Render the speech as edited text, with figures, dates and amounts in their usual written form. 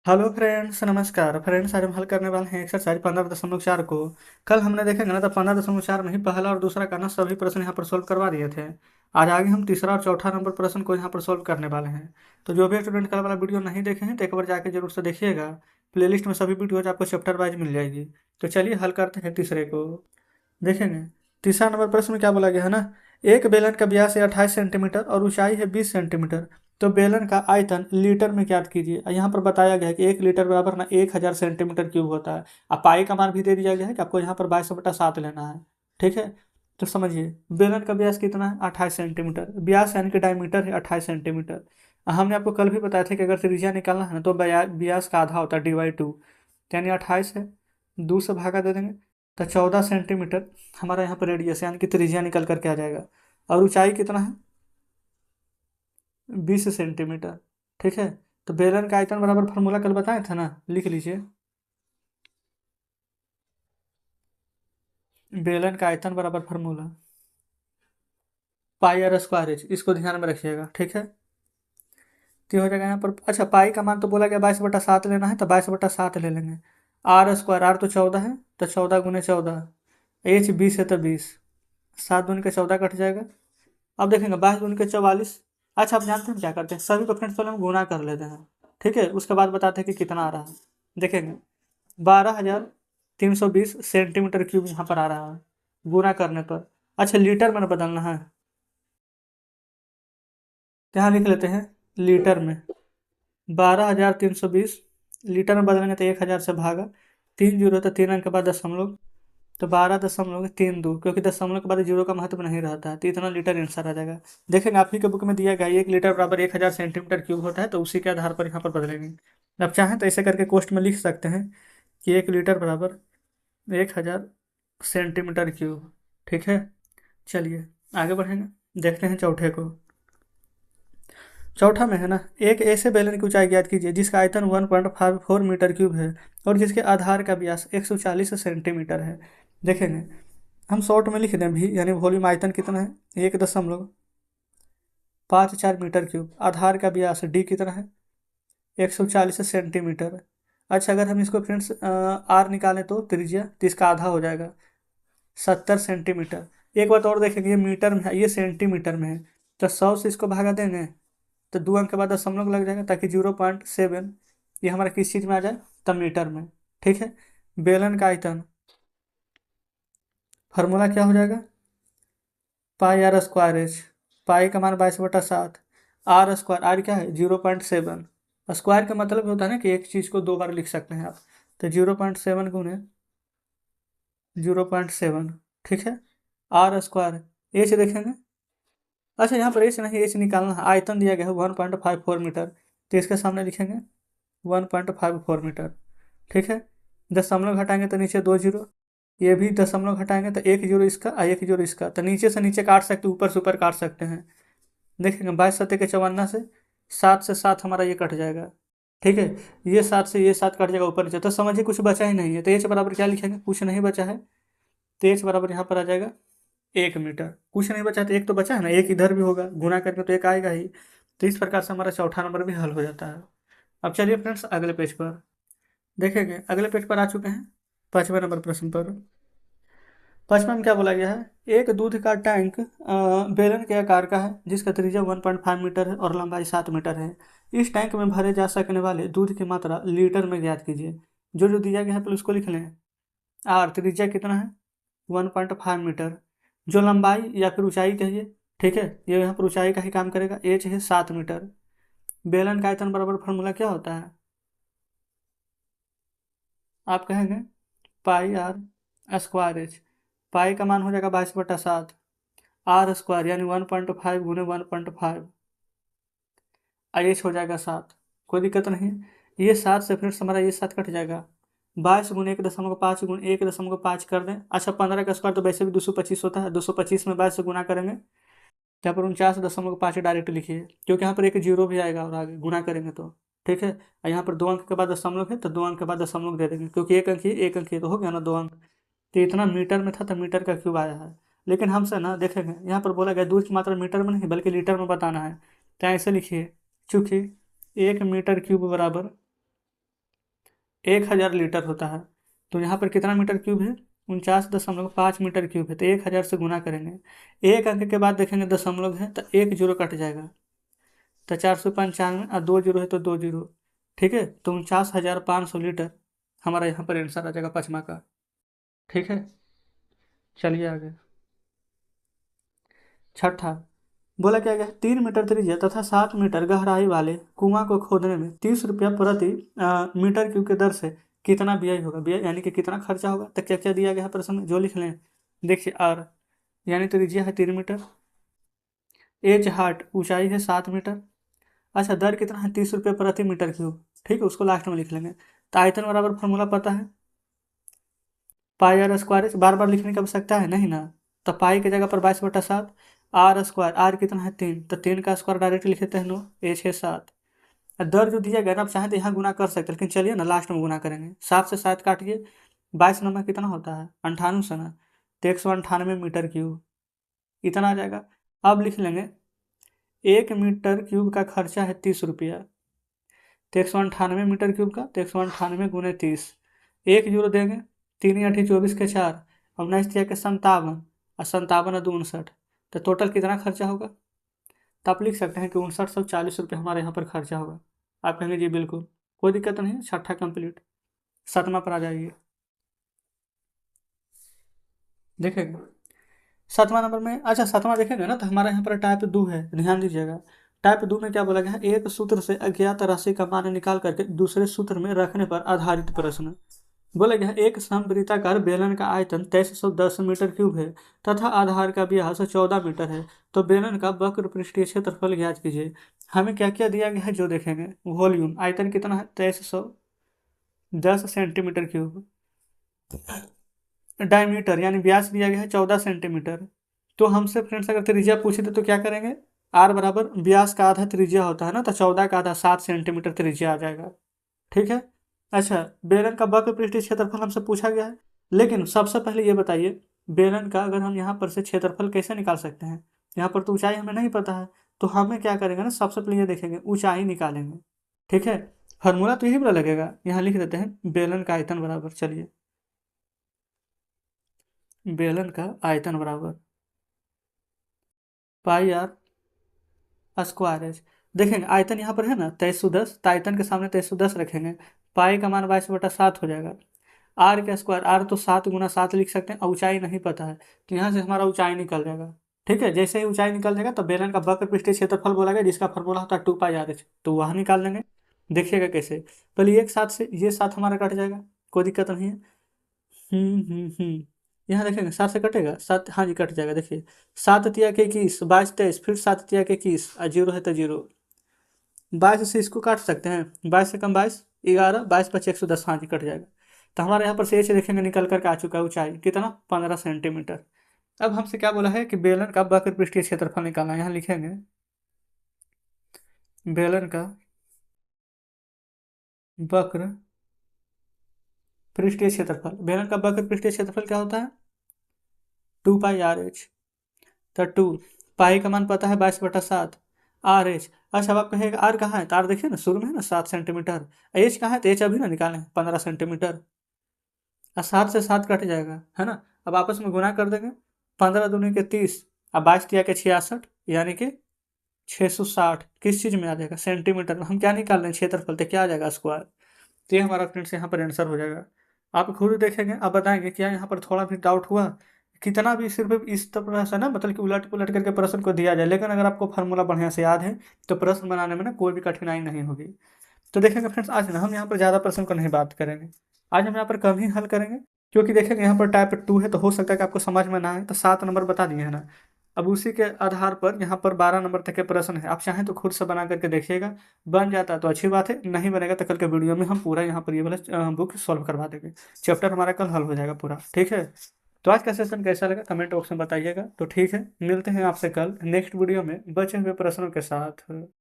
Hello friends, नमस्कार friends. आज हम हल करने वाले हैं एक्सरसाइज 15.4 को। कल हमने देखेंगे ना तो 15.4 में ही पहला और दूसरा का ना सभी प्रश्न यहाँ पर सोल्व करवा दिए थे। आज आगे हम तीसरा और चौथा नंबर प्रश्न को यहाँ पर सोल्व करने वाले हैं। तो जो भी स्टूडेंट कल वाला वीडियो नहीं देखे हैं तो एक बार जाके जरूर से देखिएगा। प्लेलिस्ट में सभी वीडियोज आपको चैप्टर वाइज मिल जाएगी। तो चलिए हल करते हैं तीसरे को। देखेंगे तीसरा नंबर प्रश्न में क्या बोला गया है ना। एक बेलन का व्यास है 28 सेंटीमीटर और ऊंचाई है 20 सेंटीमीटर। तो बेलन का आयतन लीटर में ज्ञात कीजिए। यहाँ पर बताया गया है कि 1 लीटर बराबर ना 1000 सेंटीमीटर क्यूब होता है। अब पाई का मान भी दे दिया गया है कि आपको यहाँ पर 22/7 लेना है। ठीक है। तो समझिए बेलन का व्यास कितना है 28 सेंटीमीटर। व्यास यानी कि डायमीटर है 28 सेंटीमीटर। हमने आपको कल भी बताया था कि अगर त्रिज्या निकालना है ना तो व्यास का आधा होता है /2। यानी 28 है, 2 से भागा दे देंगे तो 14 सेंटीमीटर हमारा यहाँ पर रेडियस यानी कि त्रिज्या निकल करके आ जाएगा। और ऊंचाई कितना है 20 सेंटीमीटर। ठीक है। तो बेलन का आयतन बराबर फार्मूला कल बताए थे ना, लिख लीजिए। बेलन का आयतन बराबर फार्मूला πr², इसको ध्यान में रखिएगा। ठीक है। तो हो जाएगा यहाँ पर। अच्छा, पाई का मान तो बोला गया 22/7 लेना है तो 22/7 ले लेंगे। r², r तो 14 है तो 14 × 14। h 20 है तो 20। 7 दूनी का 14 कट जाएगा। अब देखेंगे 22 दूनी का 44। अच्छा, आप जानते हैं क्या करते हैं, सभी को फ्रेंड्स पहले हम गुना कर लेते हैं। ठीक है, उसके बाद बताते हैं कि कितना आ रहा है। देखेंगे 12,320 सेंटीमीटर क्यूब यहाँ पर आ रहा है गुना करने पर। अच्छा, लीटर में बदलना है, यहाँ लिख लेते हैं लीटर में। 12,320 लीटर में बदलेंगे तो 1,000 से भागा, 3 जीरो तो 3 अंक के बाद दशमलव, तो 12.32, क्योंकि दशमलव के बाद जीरो का महत्व नहीं रहता है तो इतना लीटर आंसर आ जाएगा। देखेंगे आप ही के बुक में दिया गया 1 लीटर बराबर 1,000 सेंटीमीटर क्यूब होता है, तो उसी के आधार पर यहाँ पर बदलेंगे। अब चाहें तो ऐसे करके क्वेश्चन में लिख सकते हैं कि 1 लीटर बराबर 1,000 सेंटीमीटर क्यूब। ठीक है। चलिए आगे बढ़ेंगे, देखते हैं चौथे को। चौथा में है ना, एक ऐसे बेलन की ऊंचाई ज्ञात कीजिए जिसका आयतन 1.54 मीटर क्यूब है और जिसके आधार का व्यास 140 सेंटीमीटर है। देखेंगे हम शॉर्ट में लिख दें भी, यानी वॉल्यूम आयतन कितना है 1.54 मीटर क्यूब। आधार का व्यास डी कितना है 140 सेंटीमीटर। अच्छा, अगर हम इसको फ्रेंड्स आर निकालें तो त्रिज्या, तो इसका आधा हो जाएगा 70 सेंटीमीटर। एक बात और देखेंगे, ये मीटर में है ये सेंटीमीटर में है, तो 100 से इसको भागा देंगे तो 2 अंक के बाद दशमलव लग जाएगा ताकि 0.7 ये हमारा किस चीज़ में आ जाए, तब मीटर में। ठीक है। बेलन का आयतन फार्मूला क्या हो जाएगा πr²। पाई का मान 22/7। r², आर क्या है 0.7। स्क्वायर का मतलब होता है ना कि एक चीज़ को दो बार लिख सकते हैं आप। तो 0.7 गुने 0.7। ठीक है। r², एच देखेंगे। अच्छा, यहाँ पर एच नहीं, एच निकालना है, आयतन दिया गया है 1.54 मीटर, तो इसके सामने लिखेंगे 1.54 मीटर। ठीक है। दशमलव घटाएंगे तो नीचे 2 जीरो, ये भी दशमलव घटाएंगे तो 1 जीरो इसका और 1 जीरो इसका, तो नीचे से नीचे काट सकते, ऊपर से ऊपर काट सकते हैं। देखेंगे 22×7 = 54 से 7 से 7 हमारा ये कट जाएगा। ठीक है। ये 7 से ये 7 कट जाएगा ऊपर नीचे, तो समझिए कुछ बचा ही नहीं है, तो एच बराबर क्या लिखेंगे, कुछ नहीं बचा है, तो एच बराबर यहाँ पर आ जाएगा 1 मीटर। कुछ नहीं बचा तो एक तो बचा है ना, एक इधर भी होगा, गुना करके तो एक आएगा ही। तो इस प्रकार से हमारा चौथा नंबर भी हल हो जाता है। अब चलिए फ्रेंड्स अगले पेज पर देखेंगे। अगले पेज पर आ चुके हैं 5वें नंबर प्रश्न पर। 5वां में क्या बोला गया है, एक दूध का टैंक बेलन के आकार का है जिसका त्रिज्या 1.5 मीटर है और लंबाई 7 मीटर है। इस टैंक में भरे जा सकने वाले दूध की मात्रा लीटर में ज्ञात कीजिए। जो जो दिया गया है पहले उसको लिख लें। आर त्रिज्या कितना है 1.5 मीटर, जो लंबाई या फिर ऊंचाई कहिए। ठीक है, ये यहाँ पर ऊंचाई का ही काम करेगा, एच है 7 मीटर। बेलन का आयतन बराबर फार्मूला क्या होता है, आप कहेंगे πr²। पाई का मान हो जाएगा 22/7। r² यानी 1.5 गुने 1.5, एच हो जाएगा 7। कोई दिक्कत नहीं है। ये 7 से फिर हमारा ये 7 कट जाएगा, 22 गुने 1.5 गुने 1.5 कर दें। अच्छा, 15 का स्क्वायर तो वैसे भी 225 होता है, 225 में 22 से गुना करेंगे, यहाँ पर 49.5 डायरेक्ट लिखिए, क्योंकि यहाँ पर एक जीरो भी आएगा और आगे गुना करेंगे तो। ठीक है। और यहाँ पर 2 अंक के बाद दशमलव है तो 2 अंक के बाद दशमलव दे देंगे, क्योंकि एक अंक ही तो हो गया ना, 2 अंक। तो इतना मीटर में था तो मीटर का क्यूब आया है। लेकिन हमसे ना देखेंगे यहाँ पर बोला गया दूध की मात्रा मीटर में नहीं बल्कि लीटर में बताना है, तो ऐसे लिखिए, चूँकि 1 मीटर क्यूब बराबर 1000 लीटर होता है। तो यहाँ पर कितना मीटर क्यूब है? 49.5 मीटर क्यूब है। तो 1000 से गुना करेंगे, एक अंक के बाद देखेंगे दशमलव है तो एक जीरो कट जाएगा, तो 495 और 2 जीरो है तो 2 जीरो। ठीक है, तो 49,500 लीटर हमारा यहाँ पर आंसर आ जाएगा पचमा का। ठीक है, चलिए आगे। छठा, बोला क्या गया? 3 मीटर त्रिज्या तथा 7 मीटर गहराई वाले कुआं को खोदने में 30 रुपया प्रति मीटर क्यूब के दर से कितना व्यय होगा? व्यय यानी कि कितना खर्चा होगा। तो क्या क्या दिया गया है प्रश्न में, जो लिख लें। देखिए, आर यानी त्रिज्या है 3 मीटर, एच हार्ट ऊंचाई है 7 मीटर। अच्छा, दर कितना है? 30 रुपये प्रति मीटर क्यूब। ठीक है, उसको लास्ट में लिख लेंगे। तो आयतन बराबर फॉर्मूला पता है, पाई आर स्क्वायर। बार बार लिखने की आवश्यकता है नहीं ना। तो पाई की जगह पर 22/7, आर स्क्वायर, आर कितना है 3, तो 3 का स्क्वायर डायरेक्ट लिख लेते हैं 9, एच है 7। दर जो दिया गया ना, आप चाहें तो यहाँ गुना कर सकते हैं, लेकिन चलिए ना लास्ट में गुना करेंगे। 7 से 7 काटिए, 22 नंबर कितना होता है? 98 से ना, तो 198 मीटर क्यूब इतना आ जाएगा। अब लिख लेंगे 1 मीटर क्यूब का खर्चा है 30 रुपया, तो 198 मीटर क्यूब का, तो 198 गुने 30, एक जीरो देंगे, 3 × 8 = 24 के 4, और 19 के 57, और 57 और 2 59, तो टोटल कितना खर्चा होगा? तो आप लिख सकते हैं कि 5940 रुपये हमारे यहाँ पर खर्चा होगा। आप कहेंगे जी बिल्कुल, कोई दिक्कत नहीं है। छठा कंप्लीट, सातवां पर आ जाइए। देखेंगे सातवां नंबर में, अच्छा सातवां देखेंगे ना, तो हमारे यहाँ पर टाइप 2 है, ध्यान दीजिएगा। टाइप 2 में क्या बोला गया है? एक सूत्र से अज्ञात राशि का मान निकाल करके दूसरे सूत्र में रखने पर आधारित प्रश्न। बोला गया है, एक समवृत्ताकार बेलन का आयतन 2310 मीटर क्यूब है तथा आधार का व्यास 14 मीटर है, तो बेलन का वक्र पृष्ठीय क्षेत्रफल ज्ञात कीजिए। हमें क्या क्या दिया गया है जो देखेंगे। वॉल्यूम, आयतन कितना है? 2310 सेंटीमीटर क्यूब। डायमीटर यानी व्यास दिया गया है 14 सेंटीमीटर। तो हमसे फ्रेंड्स अगर त्रिज्या पूछे तो क्या करेंगे? आर बराबर व्यास का आधा त्रिज्या होता है ना, तो 14 का आधा 7 सेंटीमीटर त्रिज्या आ जाएगा। ठीक है। अच्छा, बेलन का वक्र पृष्ठीय क्षेत्रफल हमसे पूछा गया है, लेकिन सबसे पहले ये बताइए, बेलन का अगर हम यहाँ पर से क्षेत्रफल कैसे निकाल सकते हैं? यहाँ पर तो ऊंचाई हमें नहीं पता है, तो हमें क्या करेंगे ना, सबसे पहले ये देखेंगे, ऊंचाई निकालेंगे। ठीक है, फॉर्मूला तो यही वाला लगेगा। यहाँ लिख देते हैं बेलन का आयतन बराबर, चलिए, बेलन का आयतन बराबर पाई आर स्क्वायर एच। देखेंगे आयतन यहाँ पर है ना 2310, तो आयतन के सामने 2310 रखेंगे, पाई का मान 22/7 हो जाएगा। आर का स्क्वायर, आर तो 7 × 7 लिख सकते हैं, और ऊंचाई नहीं पता है, तो यहाँ से हमारा ऊंचाई निकल जाएगा। ठीक है, जैसे ही ऊंचाई निकल जाएगा तो बेलन का वक्र पृष्ठीय क्षेत्रफल बोला गया, जिसका फॉर्मूला होता है 2πr, तो वहाँ निकाल लेंगे। देखिएगा कैसे, पहले एक साथ से ये साथ हमारा कट जाएगा, कोई दिक्कत नहीं है। यहाँ देखेंगे 7 से कटेगा, 7, हाँ जी कट जाएगा। देखिए 7 × 21, 22 23, फिर 7 × 21, और जीरो है तो जीरो। 22 से इसको काट सकते हैं, 22 से कम 22, 11, 22 × 5 = 110, हाँ जी कट जाएगा। तो हमारे यहाँ पर से एच देखेंगे निकल करके आ चुका है, ऊंचाई कितना? 15 सेंटीमीटर। अब हमसे क्या बोला है कि बेलन का वक्र पृष्ठीय क्षेत्रफल निकालना है। यहाँ लिखेंगे बेलन का वक्र पृष्ठीय क्षेत्रफल, बेलन का वक्र पृष्ठीय क्षेत्रफल क्या होता है? 2πr/h। तो 2, पाई का मान पता है 22/7, आर एच। अच्छा, अब आप कहेगा आर कहाँ है? तो आर देखिए ना, शुरू में है ना 7 सेंटीमीटर, एच कहाँ है? तो एच अभी ना निकालें, 15 सेंटीमीटर, और 7 से 7 कट जाएगा, है ना। अब आपस में गुना कर देंगे, 15×2 = 30, अब 22×3 = 66, यानी कि 660 किस चीज़ में आ जाएगा? सेंटीमीटर में। हम क्या निकाल रहे हैं? क्षेत्रफल, तो क्या आ जाएगा? स्क्वायर। तो ये हमारा फ्रेंड्स यहाँ पर आंसर हो जाएगा। आप खुद देखेंगे, आप बताएंगे क्या यहाँ पर थोड़ा भी डाउट हुआ? कितना भी सिर्फ इस तरह से ना, मतलब कि उलट पुलट करके प्रश्न को दिया जाए, लेकिन अगर आपको फार्मूला बढ़िया से याद है तो प्रश्न बनाने में ना कोई भी कठिनाई नहीं होगी। तो देखेंगे फ्रेंड्स, आज ना हम यहाँ पर ज़्यादा प्रश्न को नहीं बात करेंगे, आज हम यहाँ पर कम ही हल करेंगे, क्योंकि देखेंगे यहाँ पर टाइप 2 है, तो हो सकता है कि आपको समझ में ना आए। तो 7 नंबर बता दिए हैं ना, अब उसी के आधार पर यहाँ पर 12 नंबर तक के प्रश्न है। आप चाहें तो खुद से बना करके देखिएगा, बन जाता है तो अच्छी बात है, नहीं बनेगा तो कल के वीडियो में हम पूरा यहाँ पर ये वाला बुक सॉल्व करवा देंगे, चैप्टर हमारा कल हल हो जाएगा पूरा। ठीक है, तो आज का सेशन कैसा लगा कमेंट बॉक्स में बताइएगा। तो ठीक है, मिलते हैं आपसे कल नेक्स्ट वीडियो में बचे हुए प्रश्नों के साथ।